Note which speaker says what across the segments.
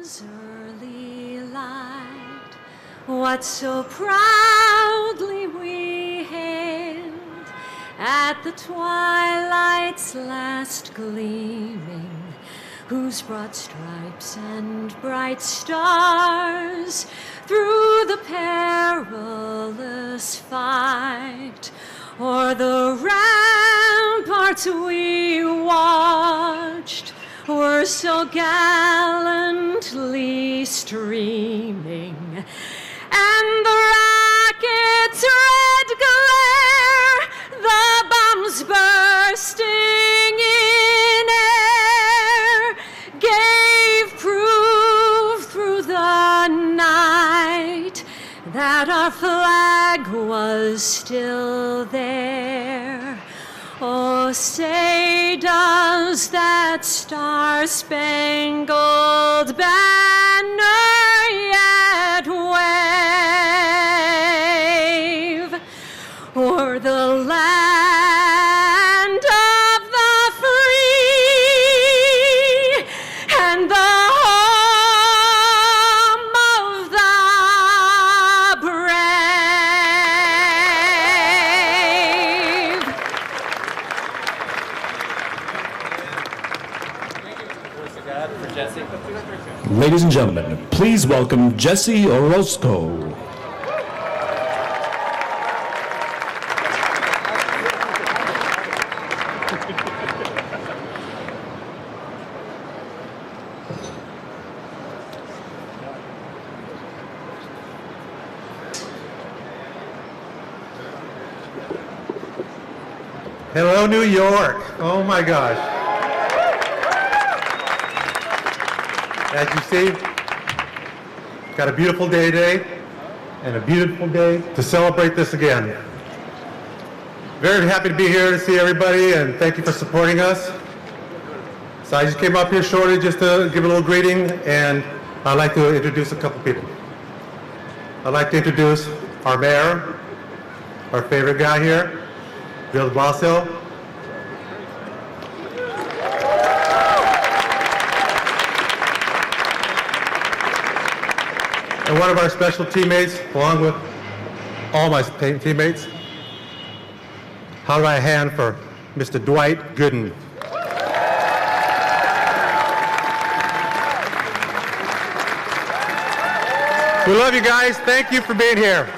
Speaker 1: early light, what so proudly we hailed at the twilight's last gleaming, whose broad stripes and bright stars through the perilous fight o'er the ramparts we watched were so gallantly streaming, and the rocket's red glare, the bombs bursting in air, gave proof through the night that our flag was still there. Oh, say does that star-spangled banner yet wave o'er the land of the free and the home of the brave?
Speaker 2: Ladies and gentlemen, please welcome Jesse Orosco.
Speaker 3: Hello, New York. Oh my gosh. As you see, got a beautiful day today and a beautiful day to celebrate this again. Very happy to be here to see everybody, and thank you for supporting us. So I just came up here shortly just to give a little greeting, and I'd like to introduce a couple people. I'd like to introduce our mayor, our favorite guy here, Bill de Blasio. And one of our special teammates, along with all my teammates. How do I hand for Mr. Dwight Gooden? We love you guys. Thank you for being here.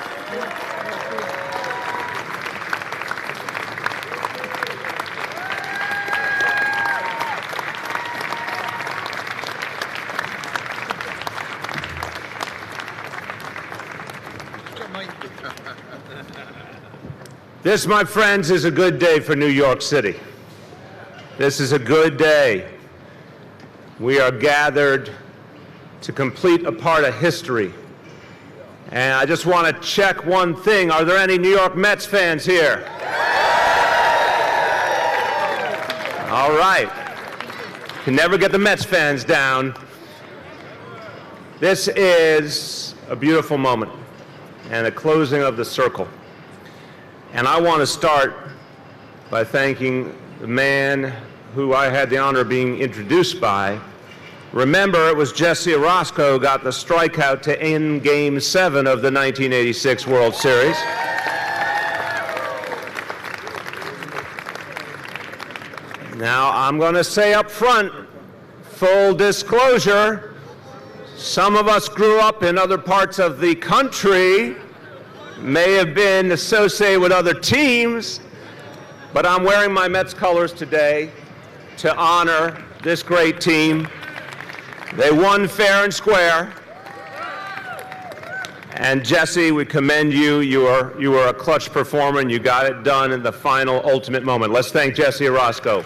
Speaker 4: This, my friends, is a good day for New York City. This is a good day. We are gathered to complete a part of history. And I just want to check one thing. Are there any New York Mets fans here? All right. Can never get the Mets fans down. This is a beautiful moment and a closing of the circle. And I want to start by thanking the man who I had the honor of being introduced by. Remember, it was Jesse Orosco who got the strikeout to end Game 7 of the 1986 World Series. Now, I'm going to say up front, full disclosure, some of us grew up in other parts of the country, may have been associated with other teams, but I'm wearing my Mets colors today to honor this great team. They won fair and square. And Jesse, we commend you. You were a clutch performer, and you got it done in the final ultimate moment. Let's thank Jesse Orosco.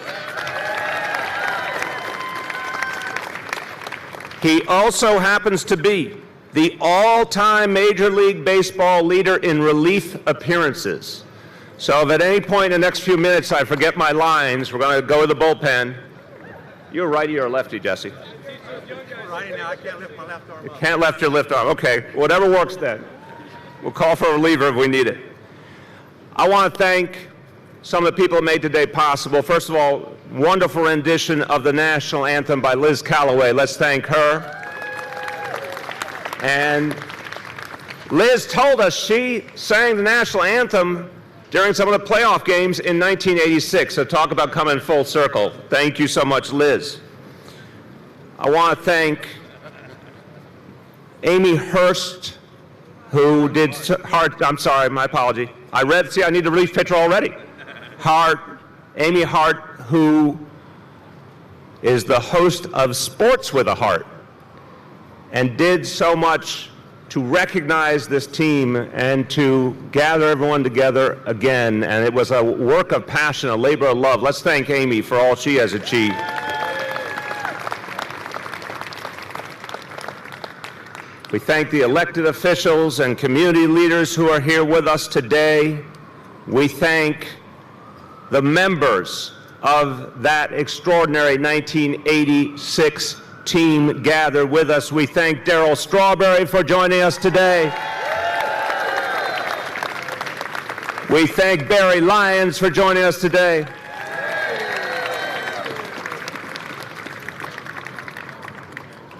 Speaker 4: He also happens to be the all-time Major League Baseball leader in relief appearances. So if at any point in the next few minutes I forget my lines, we're going to go to the bullpen. You're righty or lefty, Jesse?
Speaker 3: Righty now, I can't lift my left arm
Speaker 4: up. You can't lift your left arm. Okay, whatever works then. We'll call for a reliever if we need it. I want to thank some of the people who made today possible. First of all, wonderful rendition of the National Anthem by Liz Callaway. Let's thank her. And Liz told us she sang the national anthem during some of the playoff games in 1986. So talk about coming full circle. Thank you so much, Liz. I want to thank Amy Hurst, who did Hart. I'm sorry, my apology. I need the relief pitcher already. Amy Hart, who is the host of Sports with a Heart, and did so much to recognize this team and to gather everyone together again. And it was a work of passion, a labor of love. Let's thank Amy for all she has achieved. We thank the elected officials and community leaders who are here with us today. We thank the members of that extraordinary 1986 team gathered with us. We thank Darryl Strawberry for joining us today. We thank Barry Lyons for joining us today.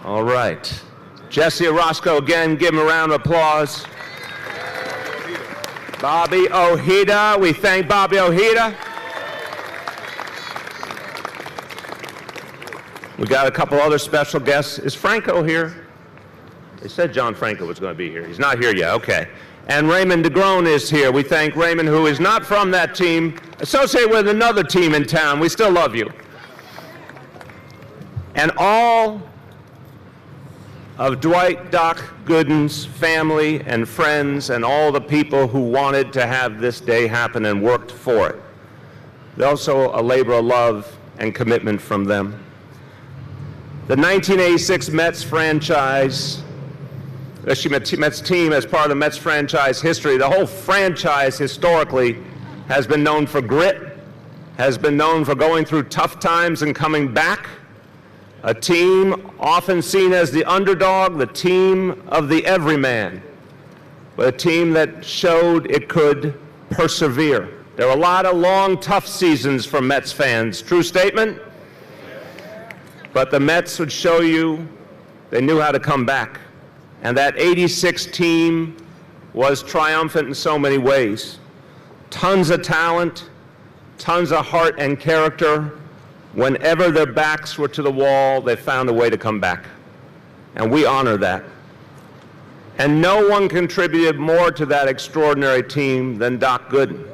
Speaker 4: All right. Jesse Orosco, again, give him a round of applause. Bobby Ojeda, we thank Bobby Ojeda. We got a couple other special guests. Is Franco here? They said John Franco was going to be here. He's not here yet, okay. And Raymond DeGrone is here. We thank Raymond, who is not from that team, associated with another team in town. We still love you. And all of Dwight Doc Gooden's family and friends and all the people who wanted to have this day happen and worked for it. There's also a labor of love and commitment from them. The 1986 Mets franchise, Mets team as part of the Mets franchise history, the whole franchise historically has been known for grit, has been known for going through tough times and coming back. A team often seen as the underdog, the team of the everyman, but a team that showed it could persevere. There were a lot of long, tough seasons for Mets fans. True statement? But the Mets would show you they knew how to come back. And that 86 team was triumphant in so many ways. Tons of talent, tons of heart and character. Whenever their backs were to the wall, they found a way to come back. And we honor that. And no one contributed more to that extraordinary team than Doc Gooden.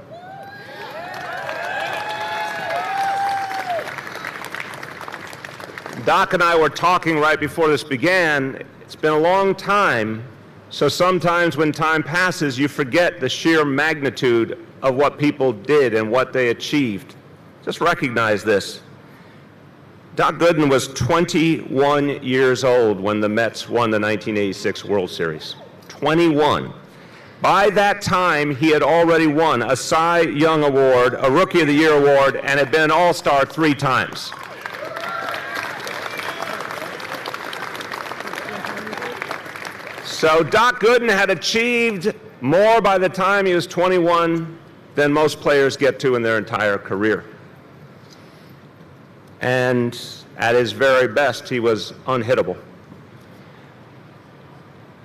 Speaker 4: Doc and I were talking right before this began. It's been a long time, so sometimes when time passes, you forget the sheer magnitude of what people did and what they achieved. Just recognize this. Doc Gooden was 21 years old when the Mets won the 1986 World Series. 21. By that time, he had already won a Cy Young Award, a Rookie of the Year Award, and had been an All-Star 3 times. So Doc Gooden had achieved more by the time he was 21 than most players get to in their entire career. And at his very best, he was unhittable.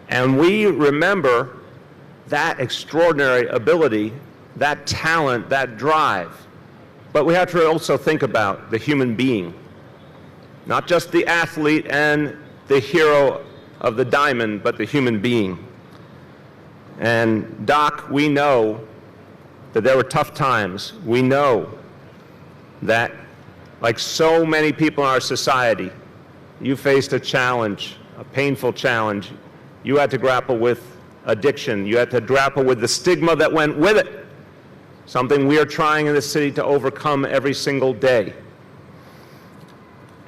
Speaker 4: And we remember that extraordinary ability, that talent, that drive. But we have to also think about the human being, not just the athlete and the hero of the diamond, but the human being. And Doc, we know that there were tough times. We know that, like so many people in our society, you faced a challenge, a painful challenge. You had to grapple with addiction. You had to grapple with the stigma that went with it, something we are trying in this city to overcome every single day.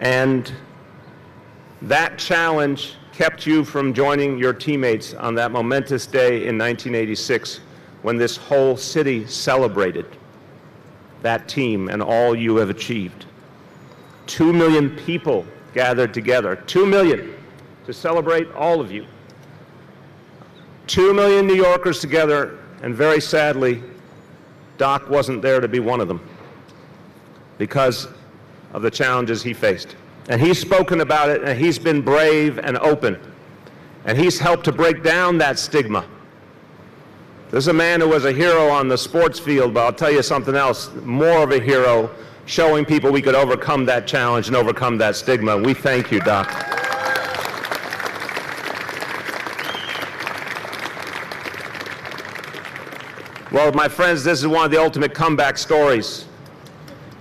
Speaker 4: And that challenge kept you from joining your teammates on that momentous day in 1986 when this whole city celebrated that team and all you have achieved. 2 million people gathered together, 2 million, to celebrate all of you. 2 million New Yorkers together, and very sadly, Doc wasn't there to be one of them because of the challenges he faced. And he's spoken about it, and he's been brave and open. And he's helped to break down that stigma. This is a man who was a hero on the sports field, but I'll tell you something else, more of a hero, showing people we could overcome that challenge and overcome that stigma. We thank you, Doc. Well, my friends, this is one of the ultimate comeback stories.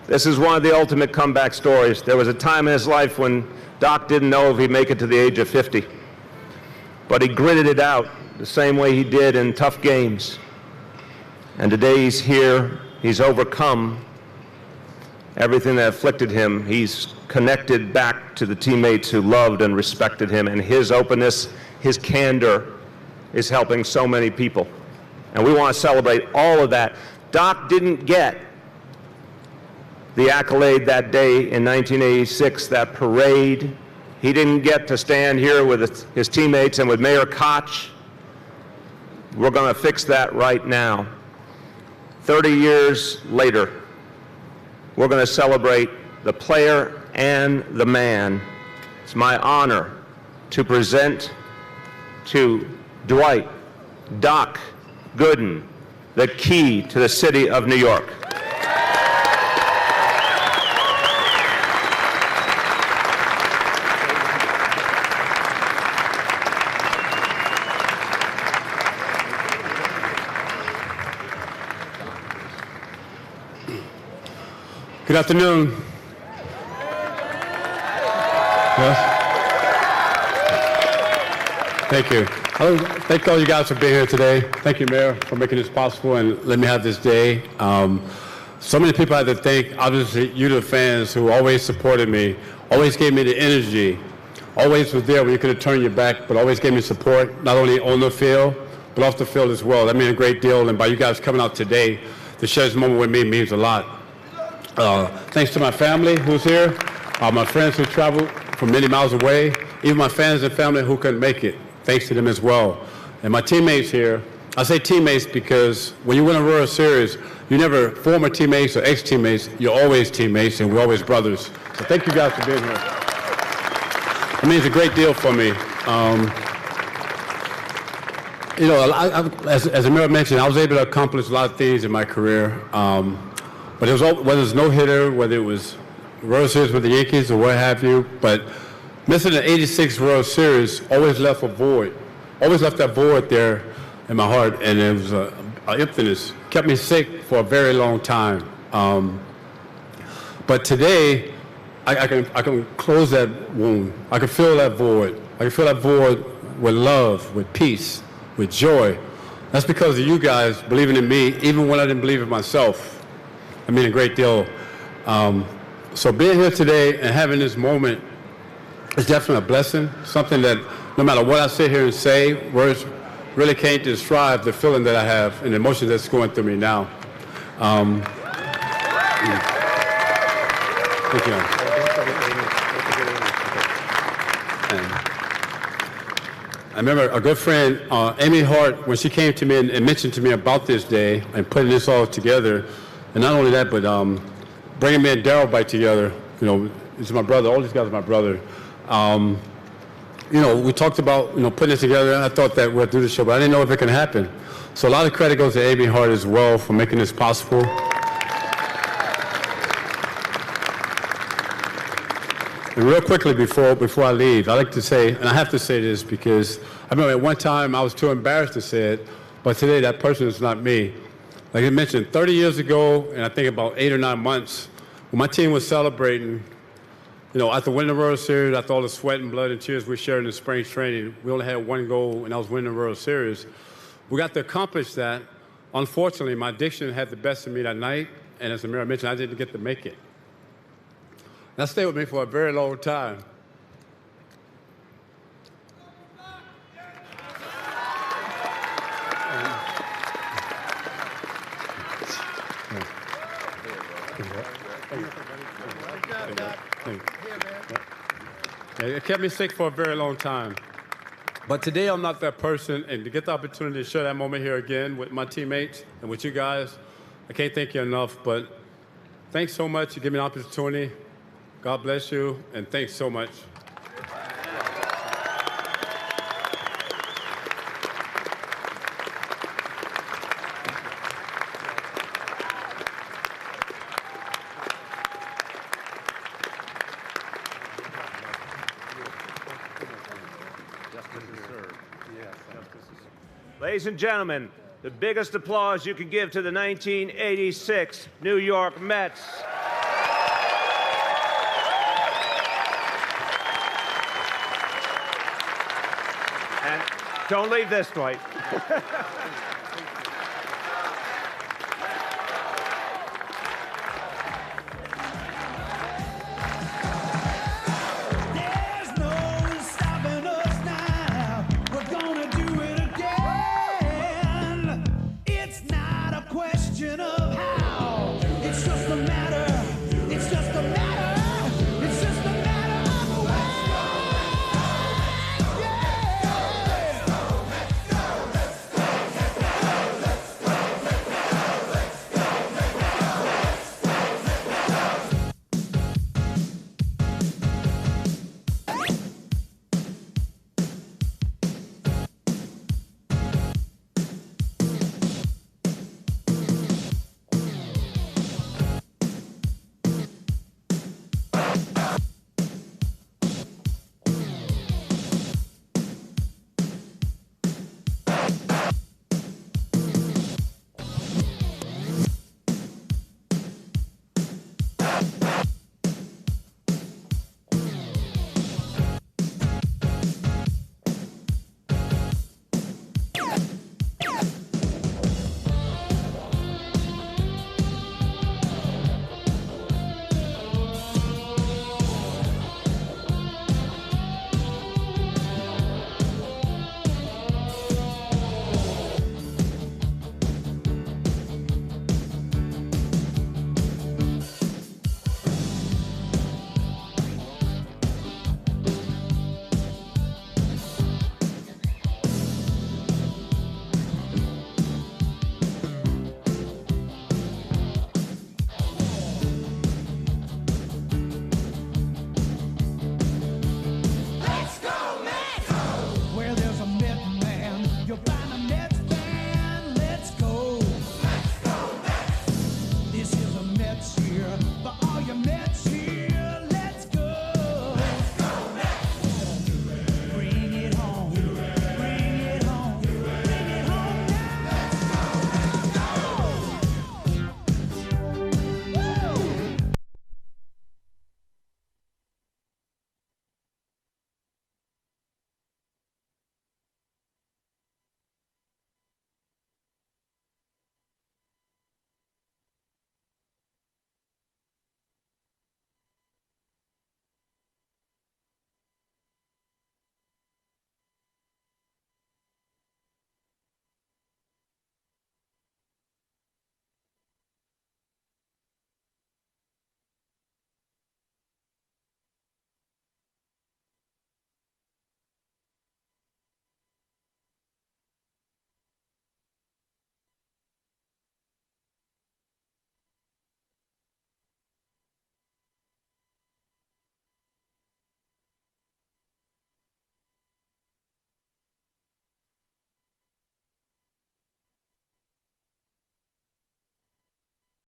Speaker 4: This is one of the ultimate comeback stories. There was a time in his life when Doc didn't know if he'd make it to the age of 50. But he gritted it out the same way he did in tough games. And today he's here, he's overcome everything that afflicted him. He's connected back to the teammates who loved and respected him, and his openness, his candor is helping so many people. And we want to celebrate all of that. Doc didn't get the accolade that day in 1986, that parade. He didn't get to stand here with his teammates and with Mayor Koch. We're going to fix that right now. 30 years later, we're going to celebrate the player and the man. It's my honor to present to Dwight, Doc Gooden, the key to the city of New York.
Speaker 5: Good afternoon. Yes. Thank you. Thank all you guys for being here today. Thank you, Mayor, for making this possible and letting me have this day. So many people I had to thank. Obviously, you, the fans, who always supported me, always gave me the energy, always was there when you could have turned your back, but always gave me support, not only on the field, but off the field as well. That meant a great deal, and by you guys coming out today to share this moment with me means a lot. Thanks to my family who's here, my friends who traveled from many miles away, even my fans and family who couldn't make it. Thanks to them as well. And my teammates here, I say teammates because when you win a World Series, you're never former teammates or ex-teammates, you're always teammates and we're always brothers. So thank you guys for being here. It means a great deal for me. You know, as the mayor mentioned, I was able to accomplish a lot of things in my career. But it was all, whether it was no hitter, whether it was World Series with the Yankees or what have you, but missing the '86 World Series always left a void. Always left that void there in my heart, and it was an emptiness. Kept me sick for a very long time. But today, I can close that wound. I can fill that void. I can fill that void with love, with peace, with joy. That's because of you guys believing in me, even when I didn't believe in myself. I mean a great deal. So being here today and having this moment is definitely a blessing, something that no matter what I sit here and say, words really can't describe the feeling that I have and the emotion that's going through me now. Thank you. I remember a good friend, Amy Hart, when she came to me and mentioned to me about this day and putting this all together, and not only that, but bringing me and Darryl back together. You know, this is my brother. All these guys are my brother. You know, we talked about, you know, putting this together. I thought that we'd do the show, but I didn't know if it can happen. So a lot of credit goes to Amy Hart as well for making this possible. And real quickly before I leave, I like to say, and I have to say this because I remember at one time I was too embarrassed to say it, but today that person is not me. Like I mentioned, 30 years ago, and I think about 8 or 9 months, when my team was celebrating, you know, after winning the World Series, after all the sweat and blood and tears we shared in the spring training, we only had one goal, and that was winning the World Series. We got to accomplish that. Unfortunately, my addiction had the best of me that night, and as the mayor mentioned, I didn't get to make it. That stayed with me for a very long time. It kept me sick for a very long time. But today I'm not that person, and to get the opportunity to share that moment here again with my teammates and with you guys, I can't thank you enough, but thanks so much. You give me an opportunity. God bless you, and thanks so much.
Speaker 4: Ladies and gentlemen, the biggest applause you can give to the 1986 New York Mets. And don't leave this, Dwight.